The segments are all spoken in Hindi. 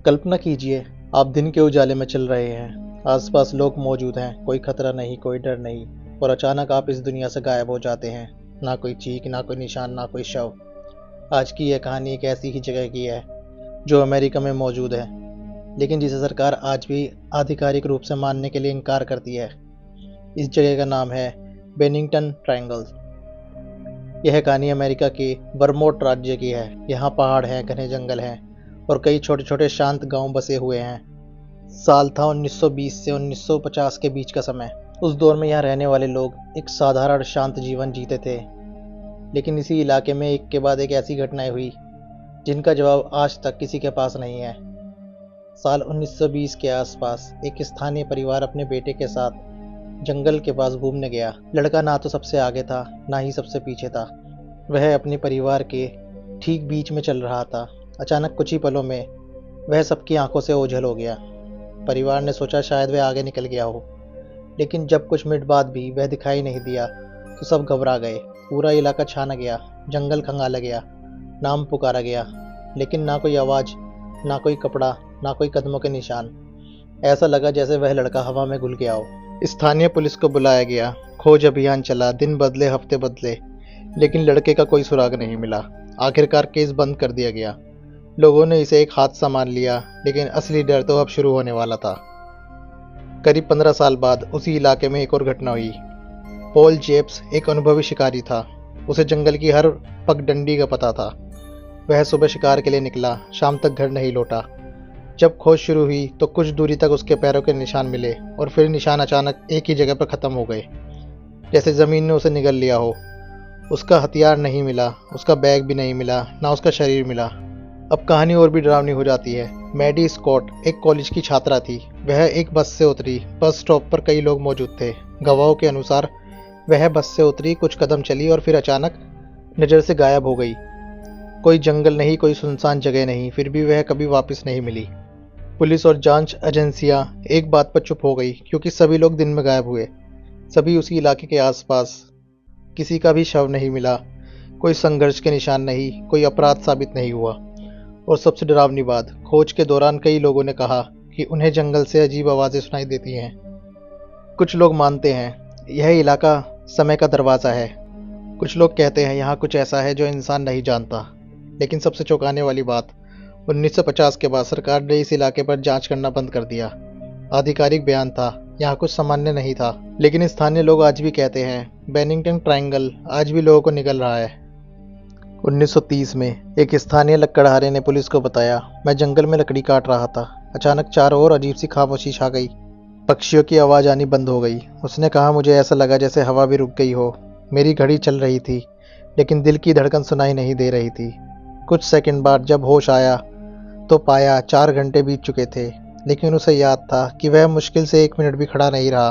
कल्पना कीजिए, आप दिन के उजाले में चल रहे हैं, आसपास लोग मौजूद हैं, कोई खतरा नहीं, कोई डर नहीं, और अचानक आप इस दुनिया से गायब हो जाते हैं। ना कोई चीख, ना कोई निशान, ना कोई शव। आज की यह कहानी एक ऐसी ही जगह की है जो अमेरिका में मौजूद है, लेकिन जिसे सरकार आज भी आधिकारिक रूप से मानने के लिए इनकार करती है। इस जगह का नाम है बेनिंगटन ट्रायंगल। यह कहानी अमेरिका के वर्मोंट राज्य की है। यहाँ पहाड़ हैं, घने जंगल हैं और कई छोटे छोटे शांत गांव बसे हुए हैं। साल था 1920 से 1950 के बीच का समय। उस दौर में यहाँ रहने वाले लोग एक साधारण शांत जीवन जीते थे, लेकिन इसी इलाके में एक के बाद एक ऐसी घटनाएं हुई जिनका जवाब आज तक किसी के पास नहीं है। साल 1920 के आसपास एक स्थानीय परिवार अपने बेटे के साथ जंगल के पास घूमने गया। लड़का ना तो सबसे आगे था, ना ही सबसे पीछे था। वह अपने परिवार के ठीक बीच में चल रहा था। अचानक कुछ ही पलों में वह सबकी आंखों से ओझल हो गया। परिवार ने सोचा शायद वह आगे निकल गया हो, लेकिन जब कुछ मिनट बाद भी वह दिखाई नहीं दिया तो सब घबरा गए। पूरा इलाका छाना गया, जंगल खंगाला गया, नाम पुकारा गया, लेकिन ना कोई आवाज़, ना कोई कपड़ा, ना कोई कदमों के निशान। ऐसा लगा जैसे वह लड़का हवा में घुल गया हो। स्थानीय पुलिस को बुलाया गया, खोज अभियान चला, दिन बदले, हफ्ते बदले, लेकिन लड़के का कोई सुराग नहीं मिला। आखिरकार केस बंद कर दिया गया। लोगों ने इसे एक हादसा मान लिया, लेकिन असली डर तो अब शुरू होने वाला था। करीब 15 साल बाद उसी इलाके में एक और घटना हुई। पॉल जेप्स एक अनुभवी शिकारी था। उसे जंगल की हर पगडंडी का पता था। वह सुबह शिकार के लिए निकला, शाम तक घर नहीं लौटा। जब खोज शुरू हुई तो कुछ दूरी तक उसके पैरों के निशान मिले, और फिर निशान अचानक एक ही जगह पर खत्म हो गए, जैसे जमीन ने उसे निगल लिया हो। उसका हथियार नहीं मिला, उसका बैग भी नहीं मिला, ना उसका शरीर मिला। अब कहानी और भी डरावनी हो जाती है। मैडी स्कॉट एक कॉलेज की छात्रा थी। वह एक बस से उतरी। बस स्टॉप पर कई लोग मौजूद थे। गवाहों के अनुसार वह बस से उतरी, कुछ कदम चली और फिर अचानक नज़र से गायब हो गई। कोई जंगल नहीं, कोई सुनसान जगह नहीं, फिर भी वह कभी वापस नहीं मिली। पुलिस और जांच एजेंसियां एक बात पर चुप हो गई, क्योंकि सभी लोग दिन में गायब हुए। सभी उसी इलाके के आसपास। किसी का भी शव नहीं मिला, कोई संघर्ष के निशान नहीं, कोई अपराध साबित नहीं हुआ। और सबसे डरावनी बात, खोज के दौरान कई लोगों ने कहा कि उन्हें जंगल से अजीब आवाज़ें सुनाई देती हैं। कुछ लोग मानते हैं यह इलाका समय का दरवाज़ा है। कुछ लोग कहते हैं यहाँ कुछ ऐसा है जो इंसान नहीं जानता। लेकिन सबसे चौंकाने वाली बात, 1950 के बाद सरकार ने इस इलाके पर जांच करना बंद कर दिया। आधिकारिक बयान था, यहाँ कुछ सामान्य नहीं था, लेकिन स्थानीय लोग आज भी कहते हैं बेनिंगटन ट्रायंगल आज भी लोगों को निगल रहा है। 1930 में एक स्थानीय लकड़हारे ने पुलिस को बताया, मैं जंगल में लकड़ी काट रहा था, अचानक चारों ओर अजीब सी खामोशी छा गई। पक्षियों की आवाज़ आनी बंद हो गई। उसने कहा, मुझे ऐसा लगा जैसे हवा भी रुक गई हो। मेरी घड़ी चल रही थी, लेकिन दिल की धड़कन सुनाई नहीं दे रही थी। कुछ सेकंड बाद जब होश आया तो पाया 4 घंटे बीत चुके थे, लेकिन उसे याद था कि वह मुश्किल से 1 मिनट भी खड़ा नहीं रहा।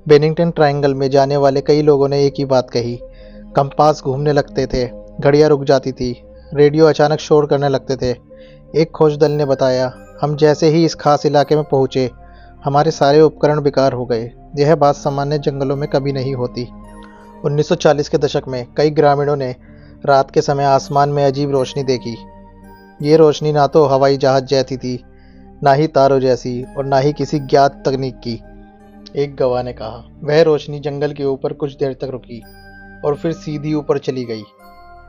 बेनिंगटन ट्रायंगल में जाने वाले कई लोगों ने एक ही बात कही। कंपास घूमने लगते थे, घड़ियां रुक जाती थी, रेडियो अचानक शोर करने लगते थे। एक खोज दल ने बताया, हम जैसे ही इस खास इलाके में पहुंचे, हमारे सारे उपकरण बेकार हो गए। यह बात सामान्य जंगलों में कभी नहीं होती। 1940 के दशक में कई ग्रामीणों ने रात के समय आसमान में अजीब रोशनी देखी। ये रोशनी ना तो हवाई जहाज जैसी थी, ना ही तारों जैसी, और ना ही किसी ज्ञात तकनीक की। एक गवाह ने कहा, वह रोशनी जंगल के ऊपर कुछ देर तक रुकी और फिर सीधी ऊपर चली गई।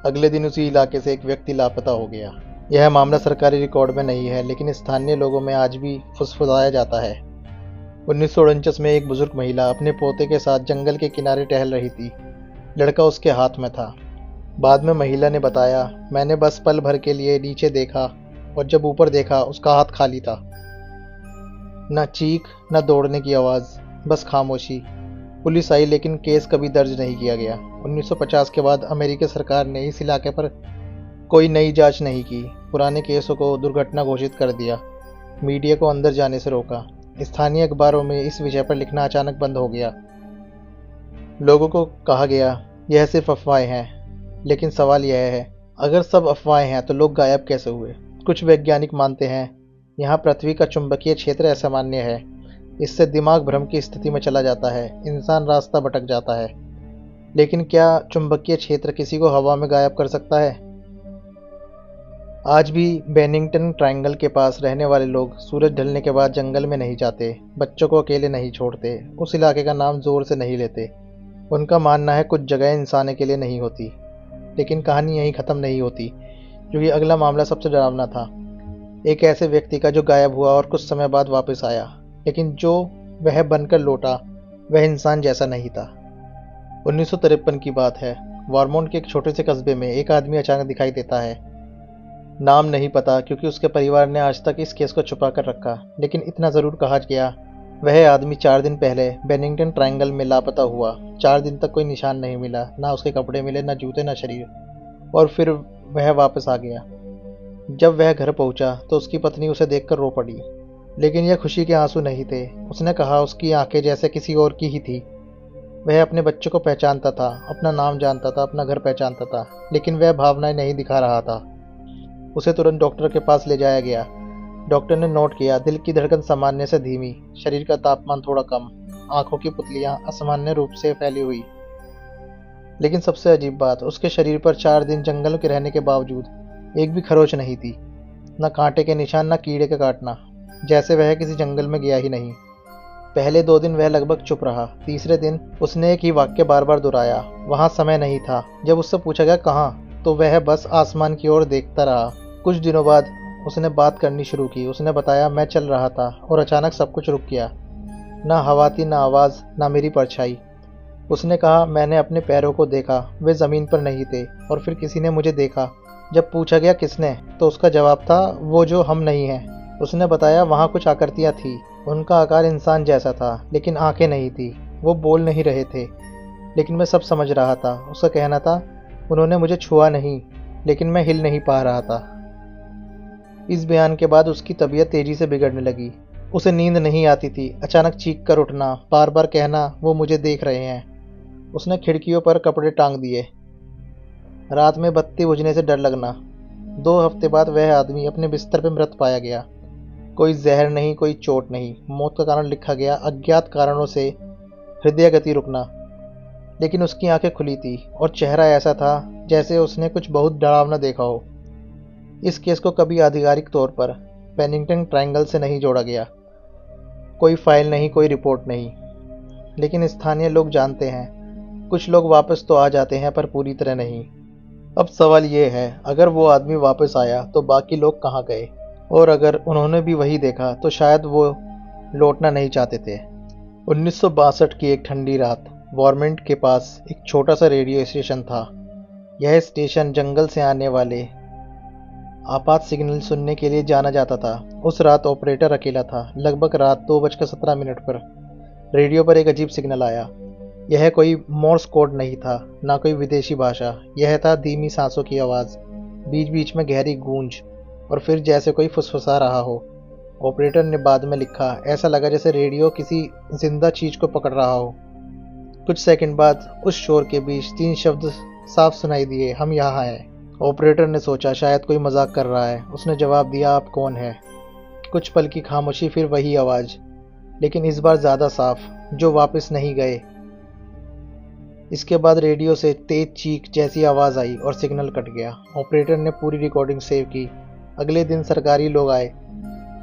अगले दिन उसी इलाके से एक व्यक्ति लापता हो गया। यह मामला सरकारी रिकॉर्ड में नहीं है, लेकिन स्थानीय लोगों में आज भी फुसफुसाया जाता है। 1949 में एक बुजुर्ग महिला अपने पोते के साथ जंगल के किनारे टहल रही थी। लड़का उसके हाथ में था। बाद में महिला ने बताया, मैंने बस पल भर के लिए नीचे देखा और जब ऊपर देखा उसका हाथ खाली था। न चीख, न दौड़ने की आवाज़, बस खामोशी। पुलिस आई, लेकिन केस कभी दर्ज नहीं किया गया। 1950 के बाद अमेरिकी सरकार ने इस इलाके पर कोई नई जांच नहीं की। पुराने केसों को दुर्घटना घोषित कर दिया। मीडिया को अंदर जाने से रोका। स्थानीय अखबारों में इस विषय पर लिखना अचानक बंद हो गया। लोगों को कहा गया, यह सिर्फ अफवाहें हैं। लेकिन सवाल यह है, अगर सब अफवाहें हैं तो लोग गायब कैसे हुए? कुछ वैज्ञानिक मानते हैं यहाँ पृथ्वी का चुंबकीय क्षेत्र असामान्य है। इससे दिमाग भ्रम की स्थिति में चला जाता है, इंसान रास्ता भटक जाता है। लेकिन क्या चुंबकीय क्षेत्र किसी को हवा में गायब कर सकता है? आज भी बेनिंगटन ट्रायंगल के पास रहने वाले लोग सूरज ढलने के बाद जंगल में नहीं जाते, बच्चों को अकेले नहीं छोड़ते, उस इलाके का नाम जोर से नहीं लेते। उनका मानना है कुछ जगह इंसान के लिए नहीं होती। लेकिन कहानी यहीं ख़त्म नहीं होती, क्योंकि अगला मामला सबसे डरावना था। एक ऐसे व्यक्ति का जो गायब हुआ और कुछ समय बाद वापस आया, लेकिन जो वह बनकर लौटा वह इंसान जैसा नहीं था। 1953 की बात है। वर्मोंट के एक छोटे से कस्बे में एक आदमी अचानक दिखाई देता है। नाम नहीं पता, क्योंकि उसके परिवार ने आज तक इस केस को छुपा कर रखा, लेकिन इतना ज़रूर कहा गया, वह आदमी 4 दिन पहले बेनिंगटन ट्रायंगल में लापता हुआ। 4 दिन तक कोई निशान नहीं मिला, ना उसके कपड़े मिले, ना जूते, ना शरीर। और फिर वह वापस आ गया। जब वह घर पहुंचा तो उसकी पत्नी उसे देखकर रो पड़ी, लेकिन यह खुशी के आंसू नहीं थे। उसने कहा उसकी आंखें जैसे किसी और की ही थी। वह अपने बच्चे को पहचानता था, अपना नाम जानता था, अपना घर पहचानता था, लेकिन वह भावनाएं नहीं दिखा रहा था। उसे तुरंत डॉक्टर के पास ले जाया गया। डॉक्टर ने नोट किया, दिल की धड़कन सामान्य से धीमी, शरीर का तापमान थोड़ा कम, आंखों की पुतलियां असामान्य रूप से फैली हुई। लेकिन सबसे अजीब बात, उसके शरीर पर 4 दिन जंगल के रहने के बावजूद एक भी खरोच नहीं थी, न कांटे के निशान, न कीड़े का काटना, जैसे वह किसी जंगल में गया ही नहीं। पहले 2 दिन वह लगभग चुप रहा। तीसरे दिन उसने एक ही वाक्य बार बार दोहराया, वहां समय नहीं था। जब उससे पूछा गया कहाँ, तो वह बस आसमान की ओर देखता रहा। कुछ दिनों बाद उसने बात करनी शुरू की। उसने बताया, मैं चल रहा था और अचानक सब कुछ रुक गया। ना हवा थी, ना आवाज़, ना मेरी परछाई। उसने कहा, मैंने अपने पैरों को देखा, वे ज़मीन पर नहीं थे, और फिर किसी ने मुझे देखा। जब पूछा गया किसने, तो उसका जवाब था, वो जो हम नहीं हैं। उसने बताया, वहाँ कुछ आकृतियाँ थी। उनका आकार इंसान जैसा था, लेकिन आंखें नहीं थी। वो बोल नहीं रहे थे, लेकिन मैं सब समझ रहा था। उसका कहना था, उन्होंने मुझे छुआ नहीं, लेकिन मैं हिल नहीं पा रहा था। इस बयान के बाद उसकी तबीयत तेजी से बिगड़ने लगी। उसे नींद नहीं आती थी, अचानक चीख कर उठना, बार बार कहना, वो मुझे देख रहे हैं। उसने खिड़कियों पर कपड़े टांग दिए। रात में बत्ती बुझने से डर लगना। 2 हफ्ते बाद वह आदमी अपने बिस्तर पर मृत पाया गया। कोई जहर नहीं, कोई चोट नहीं। मौत का कारण लिखा गया, अज्ञात कारणों से हृदय गति रुकना। लेकिन उसकी आंखें खुली थी और चेहरा ऐसा था जैसे उसने कुछ बहुत डरावना देखा हो। इस केस को कभी आधिकारिक तौर पर बेनिंगटन ट्रायंगल से नहीं जोड़ा गया। कोई फाइल नहीं, कोई रिपोर्ट नहीं। लेकिन स्थानीय लोग जानते हैं, कुछ लोग वापस तो आ जाते हैं, पर पूरी तरह नहीं। अब सवाल ये है, अगर वो आदमी वापस आया तो बाकी लोग कहाँ गए? और अगर उन्होंने भी वही देखा तो शायद वो लौटना नहीं चाहते थे। 1962 की एक ठंडी रात, वॉर्मेंट के पास एक छोटा सा रेडियो स्टेशन था। यह स्टेशन जंगल से आने वाले आपात सिग्नल सुनने के लिए जाना जाता था। उस रात ऑपरेटर अकेला था। लगभग रात 2:17 पर रेडियो पर एक अजीब सिग्नल आया। यह कोई मोर्स कोड नहीं था, ना कोई विदेशी भाषा। यह था धीमी सांसों की आवाज़, बीच बीच में गहरी गूंज, और फिर जैसे कोई फुसफुसा रहा हो। ऑपरेटर ने बाद में लिखा, ऐसा लगा जैसे रेडियो किसी जिंदा चीज को पकड़ रहा हो। कुछ सेकंड बाद उस शोर के बीच 3 शब्द साफ सुनाई दिए, हम यहाँ हैं। ऑपरेटर ने सोचा शायद कोई मजाक कर रहा है। उसने जवाब दिया, आप कौन है? कुछ पल की खामोशी, फिर वही आवाज़, लेकिन इस बार ज़्यादा साफ, जो वापस नहीं गए। इसके बाद रेडियो से तेज चीख जैसी आवाज़ आई और सिग्नल कट गया। ऑपरेटर ने पूरी रिकॉर्डिंग सेव की। अगले दिन सरकारी लोग आए।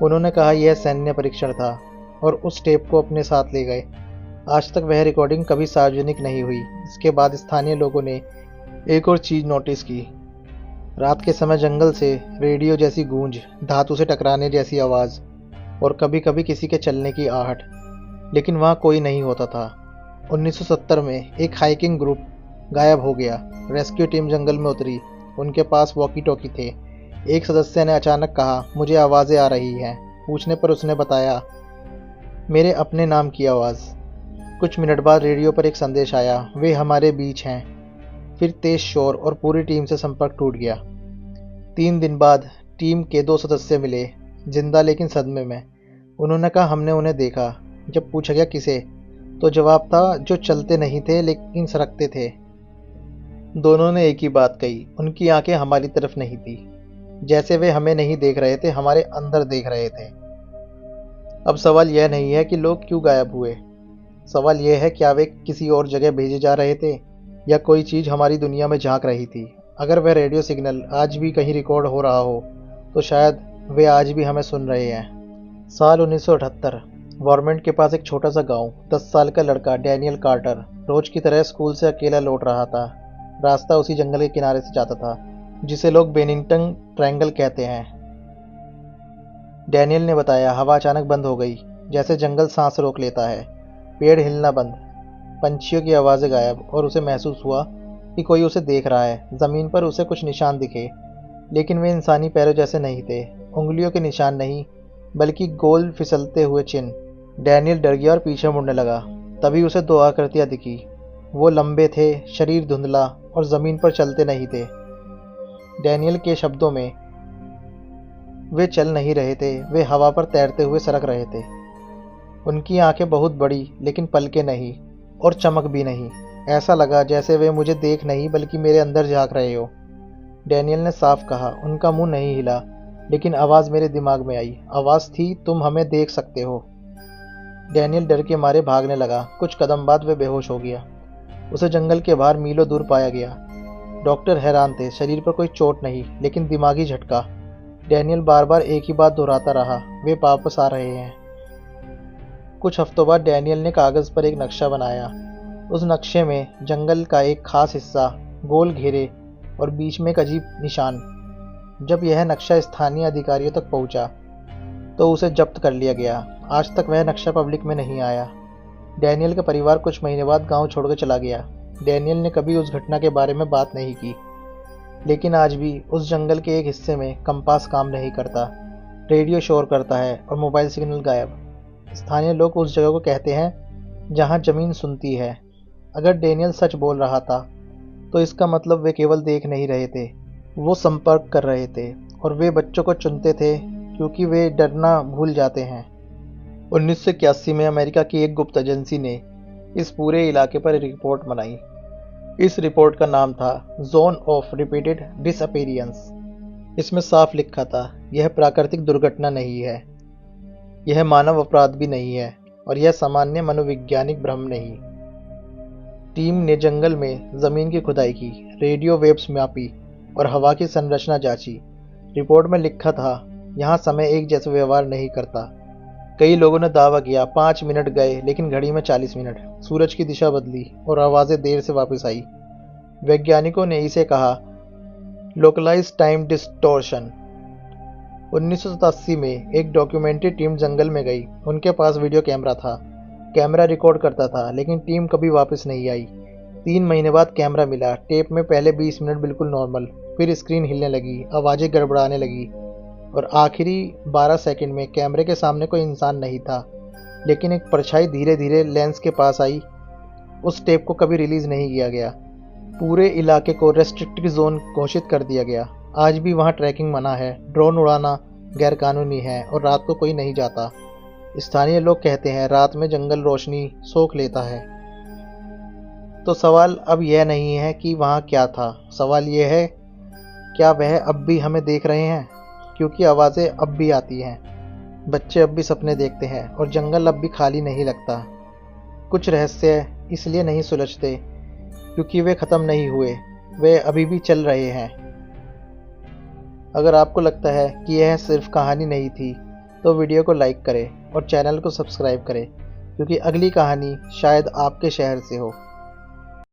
उन्होंने कहा यह सैन्य परीक्षण था, और उस टेप को अपने साथ ले गए। आज तक वह रिकॉर्डिंग कभी सार्वजनिक नहीं हुई। इसके बाद स्थानीय लोगों ने एक और चीज़ नोटिस की। रात के समय जंगल से रेडियो जैसी गूंज, धातु से टकराने जैसी आवाज़, और कभी कभी किसी के चलने की आहट, लेकिन वहाँ कोई नहीं होता था। 1970 में एक हाइकिंग ग्रुप गायब हो गया। रेस्क्यू टीम जंगल में उतरी। उनके पास वॉकी टॉकी थे। एक सदस्य ने अचानक कहा, मुझे आवाज़ें आ रही हैं। पूछने पर उसने बताया, मेरे अपने नाम की आवाज़। कुछ मिनट बाद रेडियो पर एक संदेश आया, वे हमारे बीच हैं। फिर तेज शोर और पूरी टीम से संपर्क टूट गया। 3 दिन बाद टीम के 2 सदस्य मिले, जिंदा लेकिन सदमे में। उन्होंने कहा, हमने उन्हें देखा। जब पूछा गया किसे, तो जवाब था, जो चलते नहीं थे लेकिन सरकते थे। दोनों ने एक ही बात कही, उनकी आंखें हमारी तरफ नहीं थी, जैसे वे हमें नहीं देख रहे थे, हमारे अंदर देख रहे थे। अब सवाल यह नहीं है कि लोग क्यों गायब हुए। सवाल यह है, क्या वे किसी और जगह भेजे जा रहे थे, या कोई चीज़ हमारी दुनिया में झांक रही थी। अगर वह रेडियो सिग्नल आज भी कहीं रिकॉर्ड हो रहा हो तो शायद वे आज भी हमें सुन रहे हैं। साल 1978। वॉर्मेंट के पास एक छोटा सा गांव। 10 साल का लड़का डैनियल कार्टर रोज की तरह स्कूल से अकेला लौट रहा था। रास्ता उसी जंगल के किनारे से जाता था जिसे लोग बेनिंगटन ट्रायंगल कहते हैं। डैनियल ने बताया, हवा अचानक बंद हो गई, जैसे जंगल सांस रोक लेता है। पेड़ हिलना बंद, पंछियों की आवाज़ें गायब, और उसे महसूस हुआ कि कोई उसे देख रहा है। ज़मीन पर उसे कुछ निशान दिखे, लेकिन वे इंसानी पैरों जैसे नहीं थे। उंगलियों के निशान नहीं, बल्कि गोल फिसलते हुए चिन्ह। डैनियल डर गया और पीछे मुड़ने लगा। तभी उसे 2 आकृतियाँ दिखी। वो लंबे थे, शरीर धुंधला, और ज़मीन पर चलते नहीं थे। डैनियल के शब्दों में, वे चल नहीं रहे थे, वे हवा पर तैरते हुए सरक रहे थे। उनकी आंखें बहुत बड़ी, लेकिन पलकें नहीं और चमक भी नहीं। ऐसा लगा जैसे वे मुझे देख नहीं बल्कि मेरे अंदर झांक रहे हो। डैनियल ने साफ कहा। उनका मुंह नहीं हिला, लेकिन आवाज़ मेरे दिमाग में आई। आवाज़ थी, तुम हमें देख सकते हो। डैनियल डर के मारे भागने लगा। कुछ कदम बाद वे बेहोश हो गया। उसे जंगल के बाहर मीलों दूर पाया गया। डॉक्टर हैरान थे। शरीर पर कोई चोट नहीं, लेकिन दिमागी झटका। डैनियल बार बार एक ही बात दोहराता रहा, वे वापस आ रहे हैं। कुछ हफ्तों बाद डैनियल ने कागज़ पर एक नक्शा बनाया। उस नक्शे में जंगल का एक खास हिस्सा, गोल घेरे और बीच में एक अजीब निशान। जब यह नक्शा स्थानीय अधिकारियों तक पहुंचा तो उसे जब्त कर लिया गया। आज तक वह नक्शा पब्लिक में नहीं आया। डैनियल का परिवार कुछ महीने बाद गांव छोड़कर चला गया। डैनियल ने कभी उस घटना के बारे में बात नहीं की, लेकिन आज भी उस जंगल के एक हिस्से में कंपास काम नहीं करता, रेडियो शोर करता है और मोबाइल सिग्नल गायब। स्थानीय लोग उस जगह को कहते हैं जहां ज़मीन सुनती है। अगर डैनियल सच बोल रहा था तो इसका मतलब वे केवल देख नहीं रहे थे, वो संपर्क कर रहे थे। और वे बच्चों को चुनते थे क्योंकि वे डरना भूल जाते हैं। 1981 में अमेरिका की एक गुप्त एजेंसी ने इस पूरे इलाके पर एक रिपोर्ट बनाई। इस रिपोर्ट का नाम था जोन ऑफ रिपीटेड डिसअपीयरेंस। इसमें साफ लिखा था, यह प्राकृतिक दुर्घटना नहीं है, यह मानव अपराध भी नहीं है, और यह सामान्य मनोवैज्ञानिक भ्रम नहीं। टीम ने जंगल में जमीन की खुदाई की, रेडियो वेव्स मापी और हवा की संरचना जांची। रिपोर्ट में लिखा था, यहाँ समय एक जैसा व्यवहार नहीं करता। कई लोगों ने दावा किया 5 मिनट गए, लेकिन घड़ी में 40 मिनट। सूरज की दिशा बदली और आवाज़ें देर से वापस आई। वैज्ञानिकों ने इसे कहा लोकलाइज्ड टाइम डिस्टॉर्शन। 1987 में एक डॉक्यूमेंट्री टीम जंगल में गई। उनके पास वीडियो कैमरा था। कैमरा रिकॉर्ड करता था, लेकिन टीम कभी वापस नहीं आई। 3 महीने बाद कैमरा मिला। टेप में पहले 20 मिनट बिल्कुल नॉर्मल, फिर स्क्रीन हिलने लगी, आवाज़ें गड़बड़ाने लगी, और आखिरी 12 सेकंड में कैमरे के सामने कोई इंसान नहीं था, लेकिन एक परछाई धीरे धीरे लेंस के पास आई। उस टेप को कभी रिलीज़ नहीं किया गया। पूरे इलाके को रेस्ट्रिक्टेड जोन घोषित कर दिया गया। आज भी वहाँ ट्रैकिंग मना है, ड्रोन उड़ाना गैरकानूनी है, और रात को कोई नहीं जाता। स्थानीय लोग कहते हैं रात में जंगल रोशनी सोख लेता है। तो सवाल अब यह नहीं है कि वहाँ क्या था, सवाल यह है क्या वह अब भी हमें देख रहे हैं, क्योंकि आवाज़ें अब भी आती हैं, बच्चे अब भी सपने देखते हैं, और जंगल अब भी खाली नहीं लगता। कुछ रहस्य इसलिए नहीं सुलझते क्योंकि वे ख़त्म नहीं हुए, वे अभी भी चल रहे हैं। अगर आपको लगता है कि यह सिर्फ कहानी नहीं थी तो वीडियो को लाइक करें और चैनल को सब्सक्राइब करें, क्योंकि अगली कहानी शायद आपके शहर से हो।